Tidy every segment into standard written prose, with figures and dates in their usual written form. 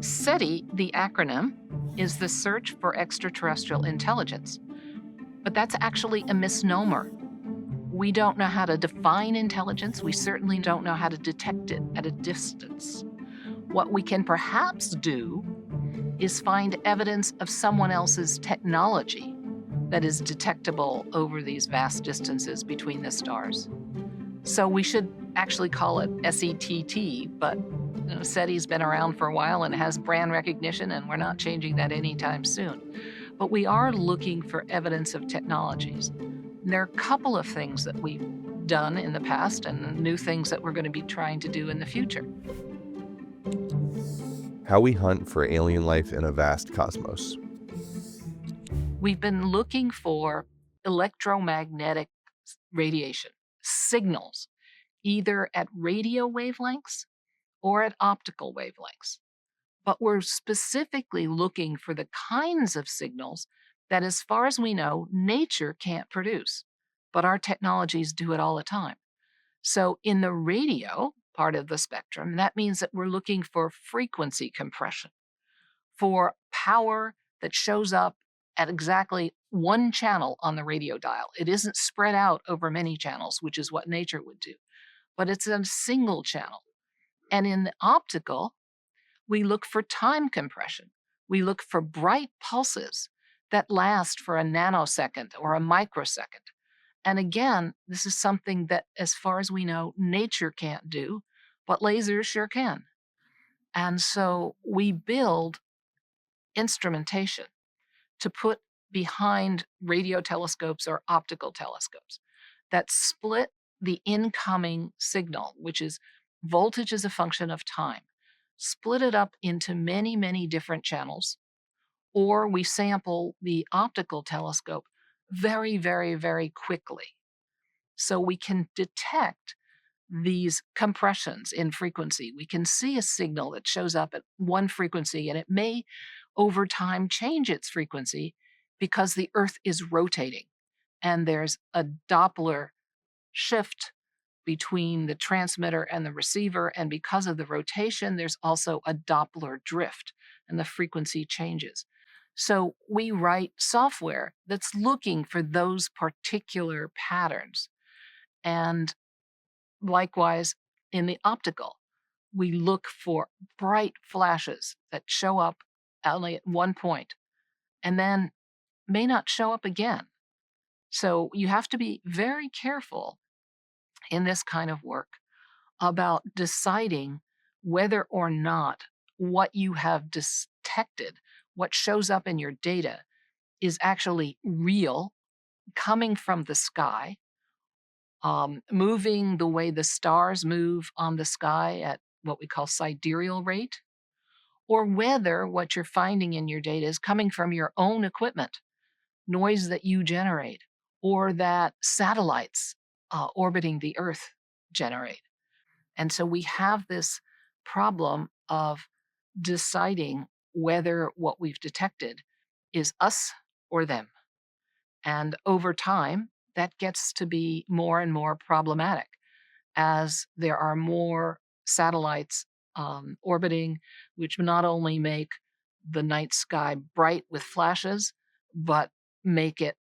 SETI, the acronym, is the Search for Extraterrestrial Intelligence. But that's actually a misnomer. We don't know how to define intelligence. We certainly don't know how to detect it at a distance. What we can perhaps do is find evidence of someone else's technology that is detectable over these vast distances between the stars. So we should actually call it SETT, but SETI's been around for a while and has brand recognition, and we're not changing that anytime soon. But we are looking for evidence of technologies. And there are a couple of things that we've done in the past and new things that we're going to be trying to do in the future. How we hunt for alien life in a vast cosmos. We've been looking for electromagnetic radiation signals, either at radio wavelengths or at optical wavelengths. But we're specifically looking for the kinds of signals that, as far as we know, nature can't produce, but our technologies do it all the time. So in the radio part of the spectrum, that means that we're looking for frequency compression, for power that shows up at exactly one channel on the radio dial. It isn't spread out over many channels, which is what nature would do, but it's a single channel. And in the optical, we look for time compression. We look for bright pulses that last for a nanosecond or a microsecond. And again, this is something that, as far as we know, nature can't do, but lasers sure can. And so we build instrumentation to put behind radio telescopes or optical telescopes that split the incoming signal, which is voltage as a function of time, split it up into many, many different channels, or we sample the optical telescope very, very, very quickly. So we can detect these compressions in frequency. We can see a signal that shows up at one frequency, and it may over time change its frequency because the Earth is rotating and there's a Doppler shift between the transmitter and the receiver. And because of the rotation, there's also a Doppler drift and the frequency changes. So we write software that's looking for those particular patterns. And likewise, in the optical, we look for bright flashes that show up only at one point and then may not show up again. So you have to be very careful in this kind of work about deciding whether or not what you have detected, what shows up in your data, is actually real, coming from the sky, moving the way the stars move on the sky at what we call sidereal rate, or whether what you're finding in your data is coming from your own equipment, noise that you generate, or that satellites orbiting the Earth generate. And so we have this problem of deciding whether what we've detected is us or them. And over time, that gets to be more and more problematic as there are more satellites orbiting, which not only make the night sky bright with flashes, but make it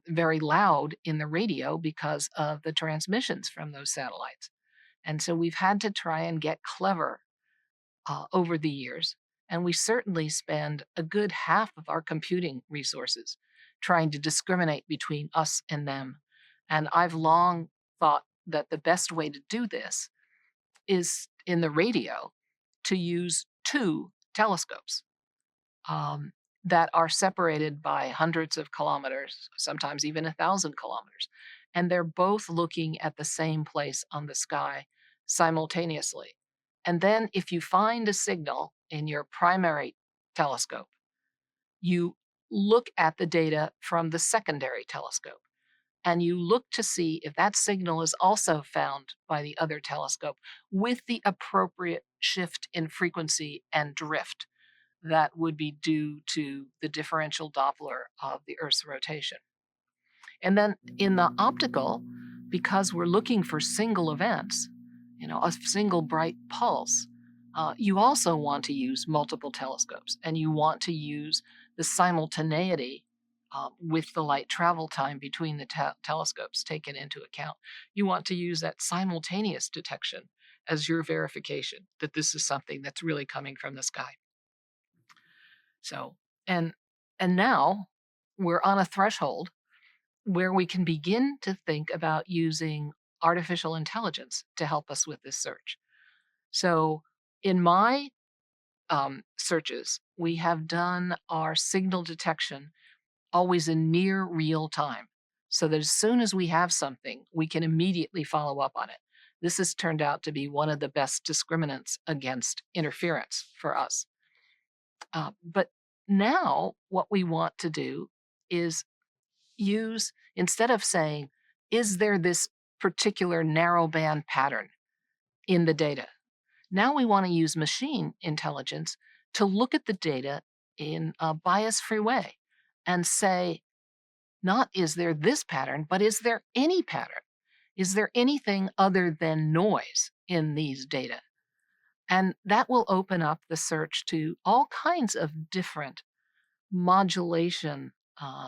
very loud in the radio because of the transmissions from those satellites. And so we've had to try and get clever over the years. And we certainly spend a good half of our computing resources trying to discriminate between us and them. And I've long thought that the best way to do this is in the radio to use two telescopes that are separated by hundreds of kilometers, sometimes even 1,000 kilometers. And they're both looking at the same place on the sky simultaneously. And then if you find a signal in your primary telescope, you look at the data from the secondary telescope. And you look to see if that signal is also found by the other telescope with the appropriate shift in frequency and drift that would be due to the differential Doppler of the Earth's rotation. And then in the optical, because we're looking for single events, a single bright pulse, You also want to use multiple telescopes, and you want to use the simultaneity with the light travel time between the telescopes taken into account. You want to use that simultaneous detection as your verification that this is something that's really coming from the sky. So, and now we're on a threshold where we can begin to think about using artificial intelligence to help us with this search. So, in my searches, we have done our signal detection always in near real time, so that as soon as we have something, we can immediately follow up on it. This has turned out to be one of the best discriminants against interference for us. But now, what we want to do is use, instead of saying, is there this particular narrowband pattern in the data? Now we want to use machine intelligence to look at the data in a bias free way and say, not is there this pattern, but is there any pattern? Is there anything other than noise in these data? And that will open up the search to all kinds of different modulation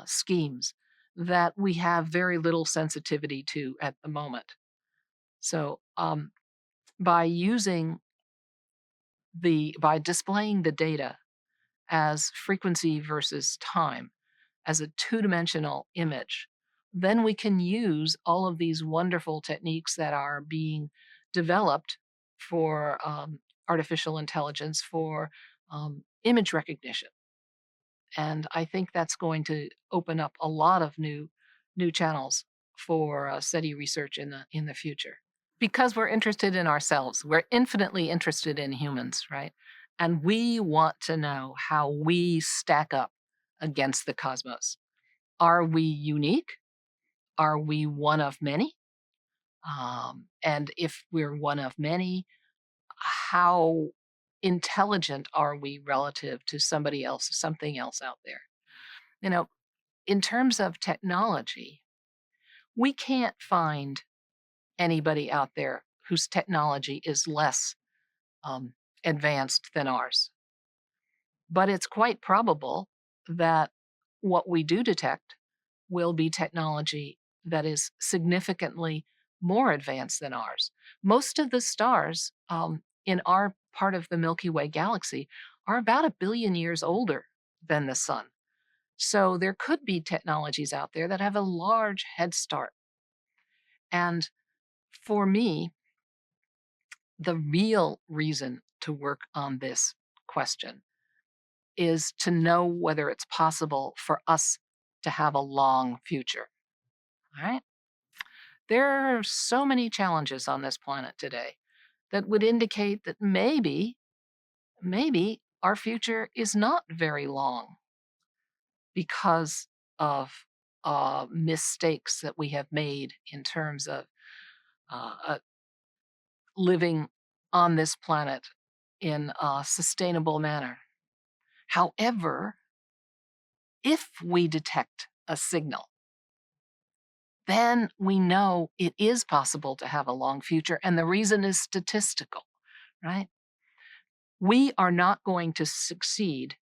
schemes that we have very little sensitivity to at the moment. So by using by displaying the data as frequency versus time as a two-dimensional image, then we can use all of these wonderful techniques that are being developed for artificial intelligence for image recognition. And I think that's going to open up a lot of new channels for SETI research in the future. Because we're interested in ourselves, we're infinitely interested in humans, right? And we want to know how we stack up against the cosmos. Are we unique? Are we one of many? And if we're one of many, how intelligent are we relative to somebody else, something else out there? You know, in terms of technology, we can't find anybody out there whose technology is less advanced than ours. But it's quite probable that what we do detect will be technology that is significantly more advanced than ours. Most of the stars in our part of the Milky Way galaxy are about 1 billion years older than the sun. So there could be technologies out there that have a large head start. And for me, the real reason to work on this question is to know whether it's possible for us to have a long future. All right. There are so many challenges on this planet today that would indicate that maybe our future is not very long because of mistakes that we have made in terms of living on this planet in a sustainable manner. However, if we detect a signal, then we know it is possible to have a long future, and the reason is statistical, right? We are not going to succeed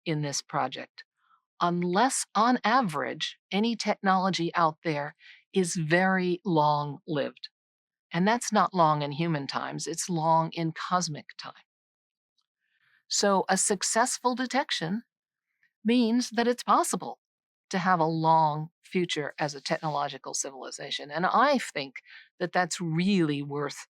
in this project unless, on average, any technology out there is very long lived. And that's not long in human times, it's long in cosmic time. So a successful detection means that it's possible to have a long future as a technological civilization. And I think that that's really worth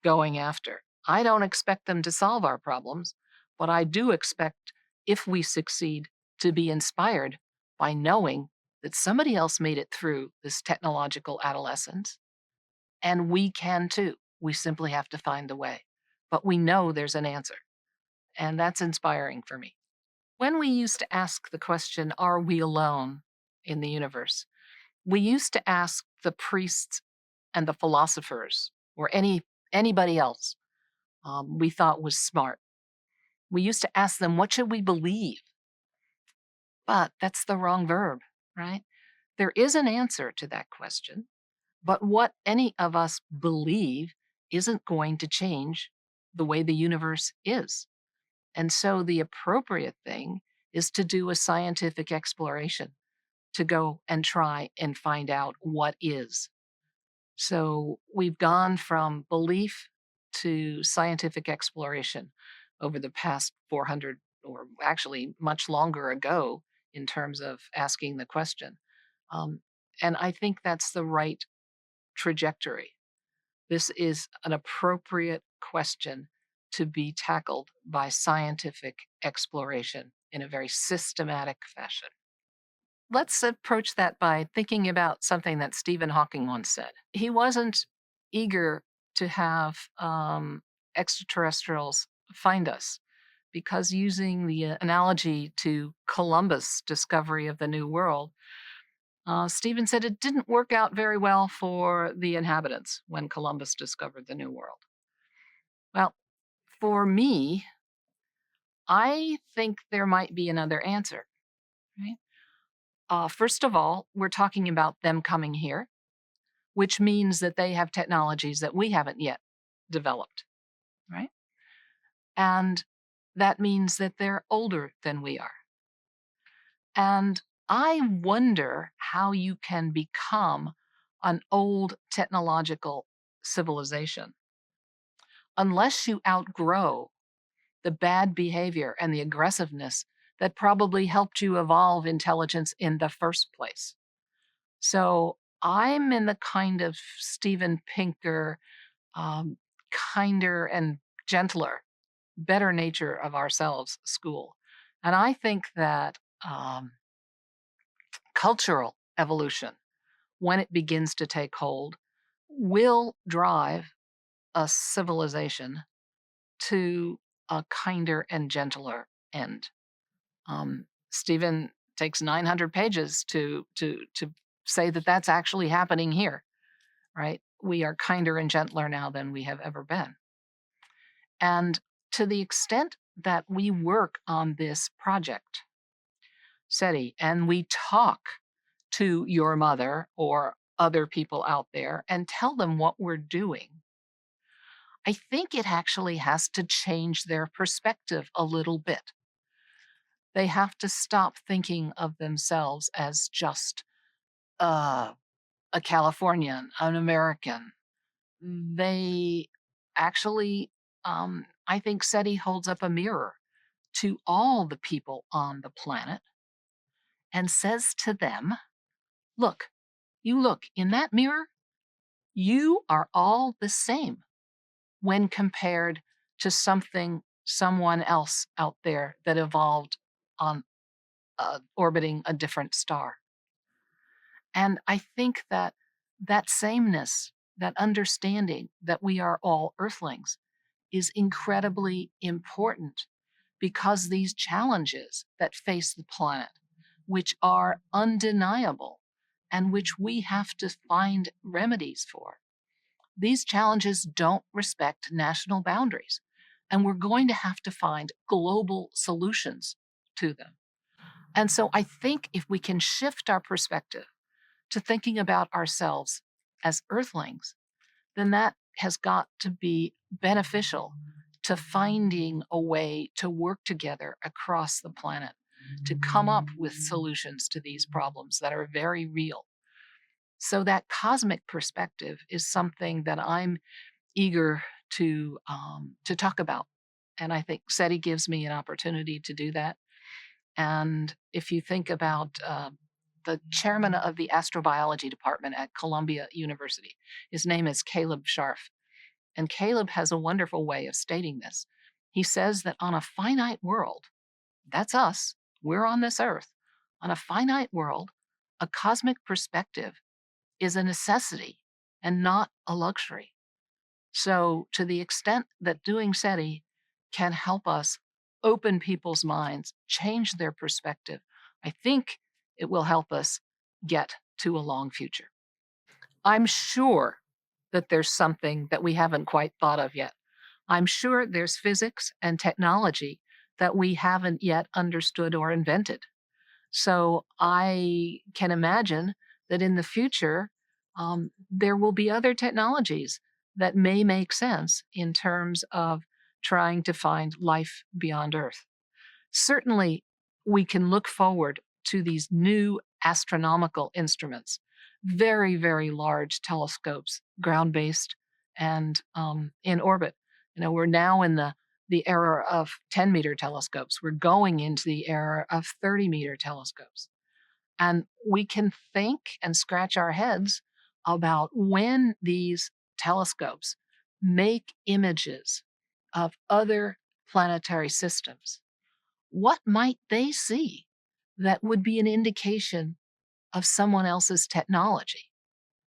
going after. I don't expect them to solve our problems, but I do expect, if we succeed, to be inspired by knowing that somebody else made it through this technological adolescence, and we can too. We simply have to find the way. But we know there's an answer, and that's inspiring for me. When we used to ask the question, are we alone in the universe? We used to ask the priests and the philosophers or anybody else we thought was smart. We used to ask them, what should we believe? But that's the wrong verb, right? There is an answer to that question, but what any of us believe isn't going to change the way the universe is. And so the appropriate thing is to do a scientific exploration, to go and try and find out what is. So we've gone from belief to scientific exploration over the past 400, or actually much longer ago, in terms of asking the question. Um, and I think that's the right trajectory. This is an appropriate question to be tackled by scientific exploration in a very systematic fashion. Let's approach that by thinking about something that Stephen Hawking once said. He wasn't eager to have extraterrestrials find us because, using the analogy to Columbus' discovery of the New World, Stephen said it didn't work out very well for the inhabitants when Columbus discovered the New World. Well, for me, I think there might be another answer. Right? First of all, we're talking about them coming here, which means that they have technologies that we haven't yet developed, right? And that means that they're older than we are. And I wonder how you can become an old technological civilization unless you outgrow the bad behavior and the aggressiveness that probably helped you evolve intelligence in the first place. So I'm in the kind of Steven Pinker, um, kinder and gentler, better nature of ourselves school. And I think that cultural evolution, when it begins to take hold, will drive a civilization to a kinder and gentler end. Stephen takes 900 pages to say that that's actually happening here, right? We are kinder and gentler now than we have ever been. And to the extent that we work on this project, SETI, and we talk to your mother or other people out there and tell them what we're doing, I think it actually has to change their perspective a little bit. They have to stop thinking of themselves as just a Californian, an American. They actually, I think SETI holds up a mirror to all the people on the planet and says to them, look, you look in that mirror, you are all the same when compared to someone else out there that evolved on orbiting a different star. And I think that that sameness, that understanding that we are all Earthlings, is incredibly important, because these challenges that face the planet, which are undeniable and which we have to find remedies for, these challenges don't respect national boundaries. And we're going to have to find global solutions to them. And so I think if we can shift our perspective to thinking about ourselves as Earthlings, then that has got to be beneficial to finding a way to work together across the planet to come up with solutions to these problems that are very real. So that cosmic perspective is something that I'm eager to talk about, and I think SETI gives me an opportunity to do that. And if you think about the chairman of the astrobiology department at Columbia University, his name is Caleb Scharf. And Caleb has a wonderful way of stating this. He says that on a finite world, that's us, we're on this earth, on a finite world, a cosmic perspective is a necessity and not a luxury. So, to the extent that doing SETI can help us open people's minds, change their perspective, I think it will help us get to a long future. I'm sure that there's something that we haven't quite thought of yet. I'm sure there's physics and technology that we haven't yet understood or invented. So I can imagine that in the future, there will be other technologies that may make sense in terms of trying to find life beyond Earth. Certainly, we can look forward to these new astronomical instruments, very, very large telescopes, ground-based and in orbit. We're now in the era of 10-meter telescopes. We're going into the era of 30-meter telescopes. And we can think and scratch our heads about when these telescopes make images of other planetary systems. What might they see that would be an indication of someone else's technology?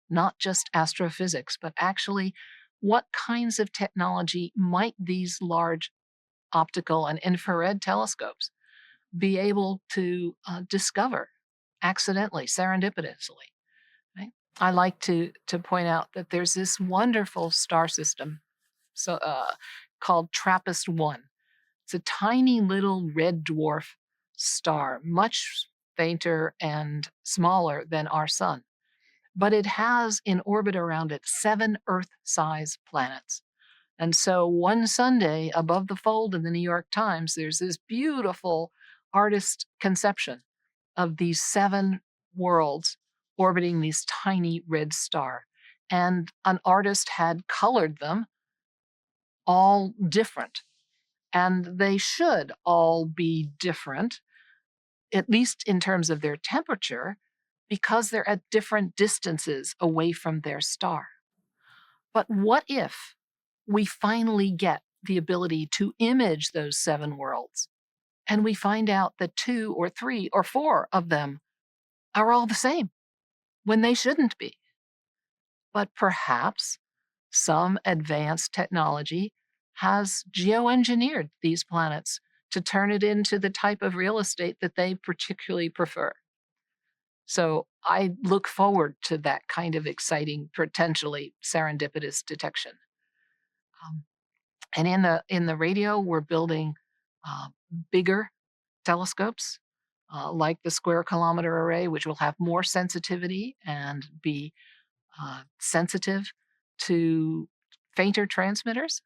Not just astrophysics, but actually what kinds of technology might these large optical and infrared telescopes be able to discover accidentally, serendipitously? Right? I like to point out that there's this wonderful star system called TRAPPIST-1. It's a tiny little red dwarf star, much fainter and smaller than our sun. But it has in orbit around it 7 Earth-sized planets. And so one Sunday above the fold in the New York Times, there's this beautiful artist conception of these 7 worlds orbiting these tiny red star. And an artist had colored them all different. And they should all be different, at least in terms of their temperature, because they're at different distances away from their star. But what if we finally get the ability to image those 7 worlds and we find out that 2 or 3 or 4 of them are all the same when they shouldn't be? But perhaps some advanced technology has geoengineered these planets to turn it into the type of real estate that they particularly prefer. So I look forward to that kind of exciting, potentially serendipitous detection. Um, and in the radio, we're building uh, bigger telescopes, like the Square Kilometer Array, which will have more sensitivity and be sensitive to fainter transmitters.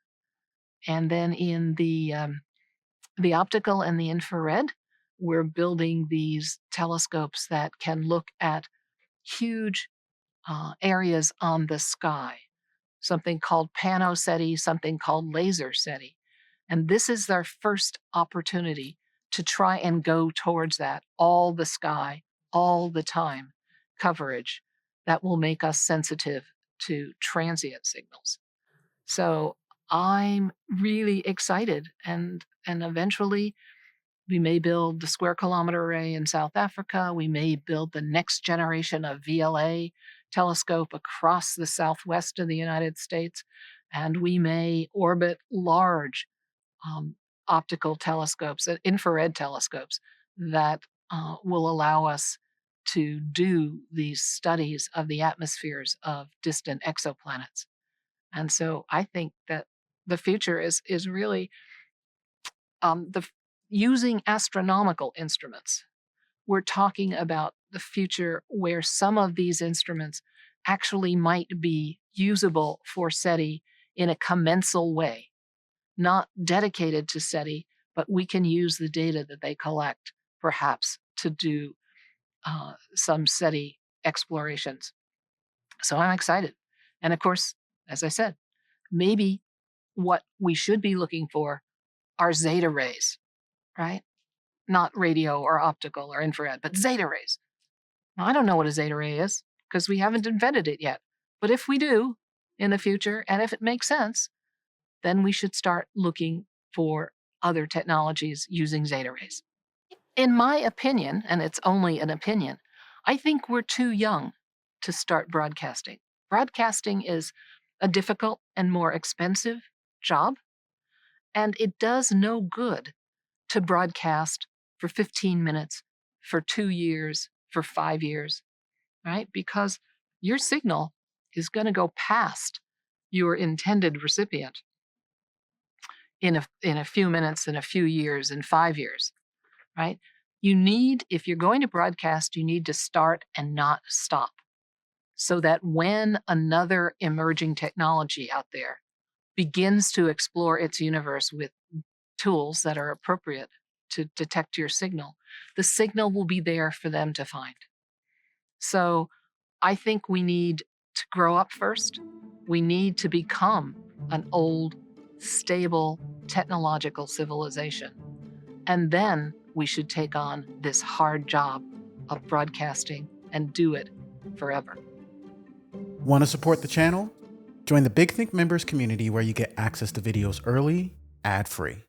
And then in the optical and the infrared, we're building these telescopes that can look at huge areas on the sky, something called SETI, something called laser SETI. And this is our first opportunity to try and go towards that all the sky, all the time coverage that will make us sensitive to transient signals. So I'm really excited, and eventually we may build the Square Kilometer Array in South Africa. We may build the next generation of VLA telescope across the southwest of the United States, and we may orbit large optical telescopes, infrared telescopes that will allow us to do these studies of the atmospheres of distant exoplanets. And so I think that the future is really using astronomical instruments. We're talking about the future where some of these instruments actually might be usable for SETI in a commensal way, not dedicated to SETI, but we can use the data that they collect perhaps to do some SETI explorations. So I'm excited. And of course, as I said, maybe what we should be looking for are zeta rays, right? Not radio or optical or infrared, but zeta rays. Now, I don't know what a zeta ray is because we haven't invented it yet. But if we do in the future, and if it makes sense, then we should start looking for other technologies using zeta rays. In my opinion, and it's only an opinion, I think we're too young to start broadcasting. Broadcasting is a difficult and more expensive job, and it does no good to broadcast for 15 minutes, for 2 years, for 5 years, right? Because your signal is going to go past your intended recipient in a few minutes, in a few years, in 5 years, right? You need, if you're going to broadcast, you need to start and not stop so that when another emerging technology out there begins to explore its universe with tools that are appropriate to detect your signal, the signal will be there for them to find. So I think we need to grow up first. We need to become an old, stable, technological civilization. And then we should take on this hard job of broadcasting and do it forever. Want to support the channel? Join the Big Think members community where you get access to videos early, ad-free.